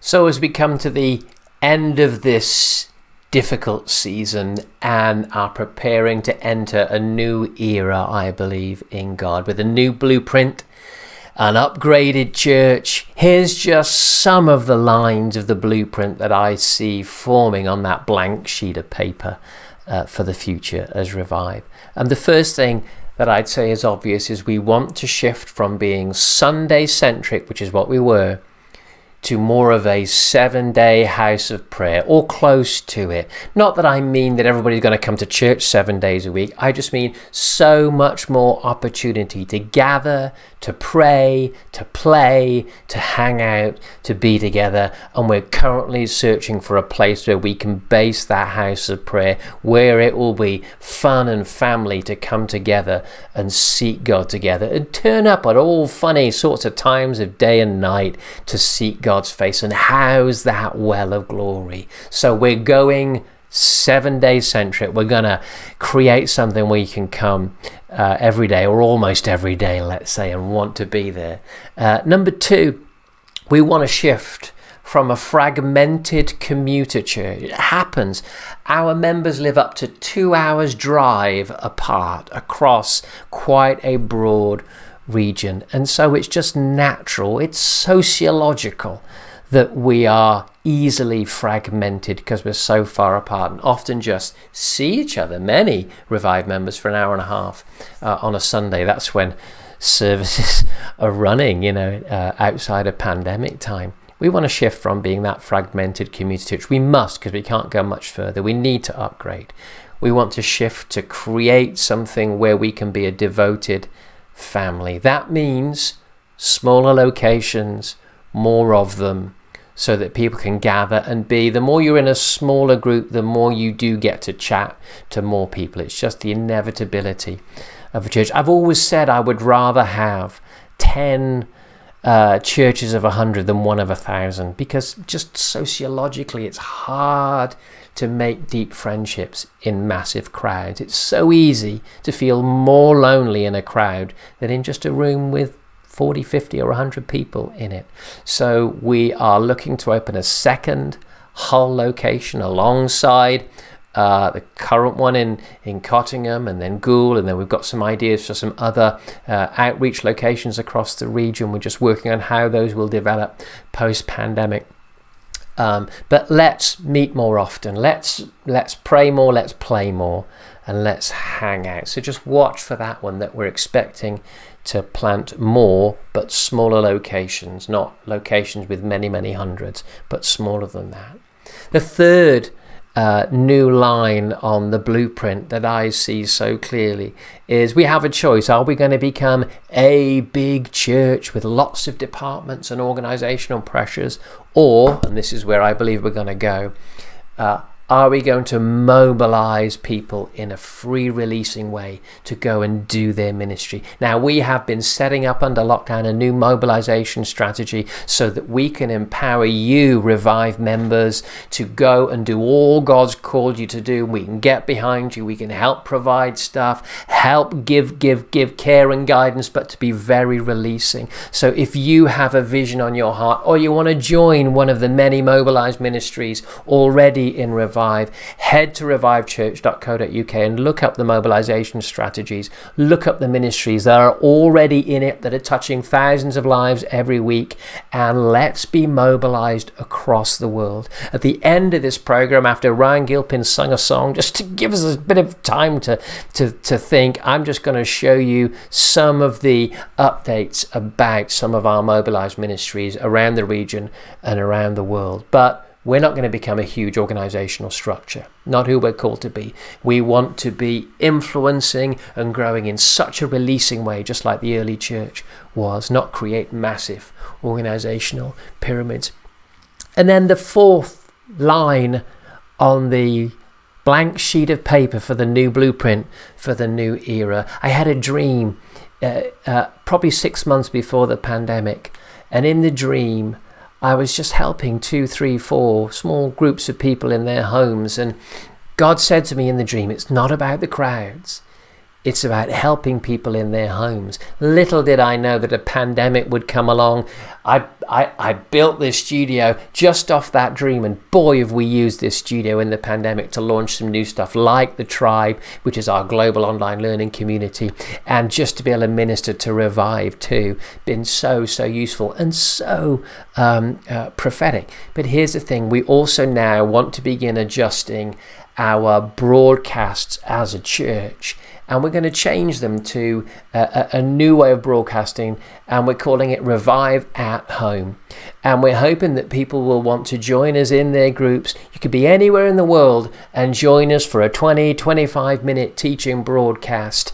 So as we come to the end of this difficult season and are preparing to enter a new era, I believe, in God, with a new blueprint, an upgraded church, here's just some of the lines of the blueprint that I see forming on that blank sheet of paper for the future as Revive. And the first thing that I'd say is obvious is we want to shift from being Sunday-centric, which is what we were, to more of a 7-day house of prayer, or close to it. Not that I mean that everybody's going to come to church 7 days a week. I just mean so much more opportunity to gather, to pray, to play, to hang out, to be together. And we're currently searching for a place where we can base that house of prayer, where it will be fun and family to come together and seek God together and turn up at all funny sorts of times of day and night to seek God's face. And how's that well of glory? So we're going 7-day centric. We're going to create something where you can come every day, or almost every day, let's say, and want to be there. Number 2, we want to shift from a fragmented commuter church. It happens. Our members live up to 2 hours drive apart across quite a broad region. And so it's just natural, it's sociological that we are easily fragmented because we're so far apart and often just see each other, many Revive members, for an hour and a half on a Sunday. That's when services are running, outside of pandemic time. We want to shift from being that fragmented community church. We must, because we can't go much further. We need to upgrade. We want to shift to create something where we can be a devoted family. That means smaller locations, more of them, so that people can gather and be. The more you're in a smaller group, the more you do get to chat to more people. It's just the inevitability of a church. I've always said I would rather have 10 churches of 100 than one of 1,000, because just sociologically it's hard to make deep friendships in massive crowds. It's so easy to feel more lonely in a crowd than in just a room with 40, 50 or 100 people in it. So we are looking to open a second Hull location alongside the current one in Cottingham, and then Goole, and then we've got some ideas for some other outreach locations across the region. We're just working on how those will develop post-pandemic. But let's meet more often. Let's pray more, let's play more, and let's hang out. So just watch for that one, that we're expecting to plant more but smaller locations, not locations with many, many hundreds, but smaller than that. The third new line on the blueprint that I see so clearly is we have a choice. Are we going to become a big church with lots of departments and organizational pressures, or, and this is where I believe we're going to go, are we going to mobilize people in a free releasing way to go and do their ministry? Now, we have been setting up under lockdown a new mobilization strategy so that we can empower you, Revive members, to go and do all God's called you to do. We can get behind you. We can help provide stuff, help give care and guidance, but to be very releasing. So if you have a vision on your heart, or you want to join one of the many mobilized ministries already in Revive, head to revivechurch.co.uk and look up the mobilization strategies. Look up the ministries that are already in it, that are touching thousands of lives every week, and let's be mobilized across the world. At the end of this program, after Ryan Gilpin sung a song, just to give us a bit of time to think, I'm just going to show you some of the updates about some of our mobilized ministries around the region and around the world. But we're not going to become a huge organizational structure, not who we're called to be. We want to be influencing and growing in such a releasing way, just like the early church was, not create massive organizational pyramids. And then the fourth line on the blank sheet of paper for the new blueprint for the new era. I had a dream probably 6 months before the pandemic, and in the dream I was just helping 2, 3, 4 small groups of people in their homes, and God said to me in the dream, it's not about the crowds, It's about helping people in their homes. Little did I know that a pandemic would come along. I built this studio just off that dream, and boy, have we used this studio in the pandemic to launch some new stuff like the Tribe, which is our global online learning community, and just to be able to minister to Revive too. Been so useful and so prophetic. But here's the thing, we also now want to begin adjusting our broadcasts as a church, and we're going to change them to a new way of broadcasting, and we're calling it Revive at Home. And we're hoping that people will want to join us in their groups. You could be anywhere in the world and join us for a 20-25 minute teaching broadcast,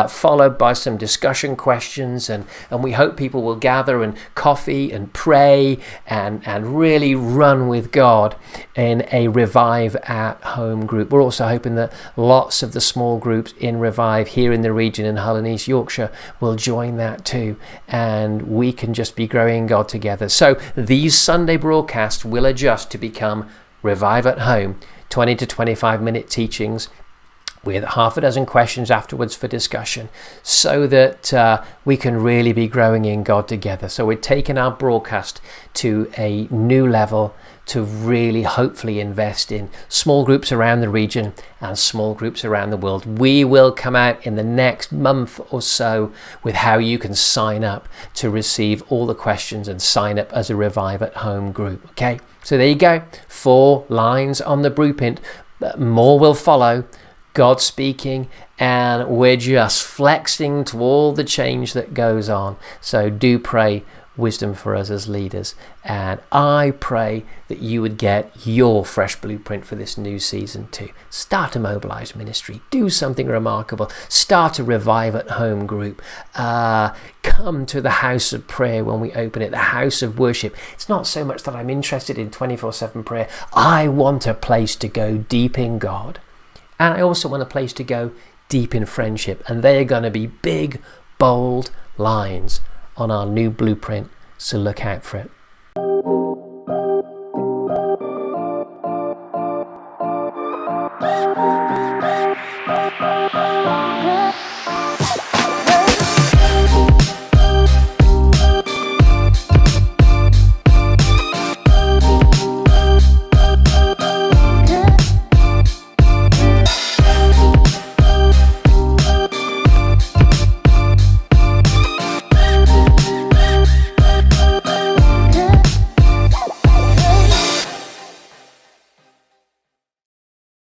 followed by some discussion questions, and we hope people will gather and coffee and pray and really run with God in a Revive at Home group. We're also hoping that lots of the small groups in Revive here in the region in Hull and East Yorkshire will join that too, and we can just be growing God together. So these Sunday broadcasts will adjust to become Revive at Home, 20 to 25 minute teachings with half a dozen questions afterwards for discussion, so that we can really be growing in God together. So we're taking our broadcast to a new level to really hopefully invest in small groups around the region and small groups around the world. We will come out in the next month or so with how you can sign up to receive all the questions and sign up as a Revive at Home group. Okay, so there you go. 4 lines on the blueprint, but more will follow. God speaking, and we're just flexing to all the change that goes on. So do pray wisdom for us as leaders, and I pray that you would get your fresh blueprint for this new season too. Start a mobilized ministry, do something remarkable, start a Revive at Home group, come to the house of prayer when we open it, the house of worship. It's not so much that I'm interested in 24/7 prayer. I want a place to go deep in God, and I also want a place to go deep in friendship, and they are going to be big, bold lines on our new blueprint, so look out for it.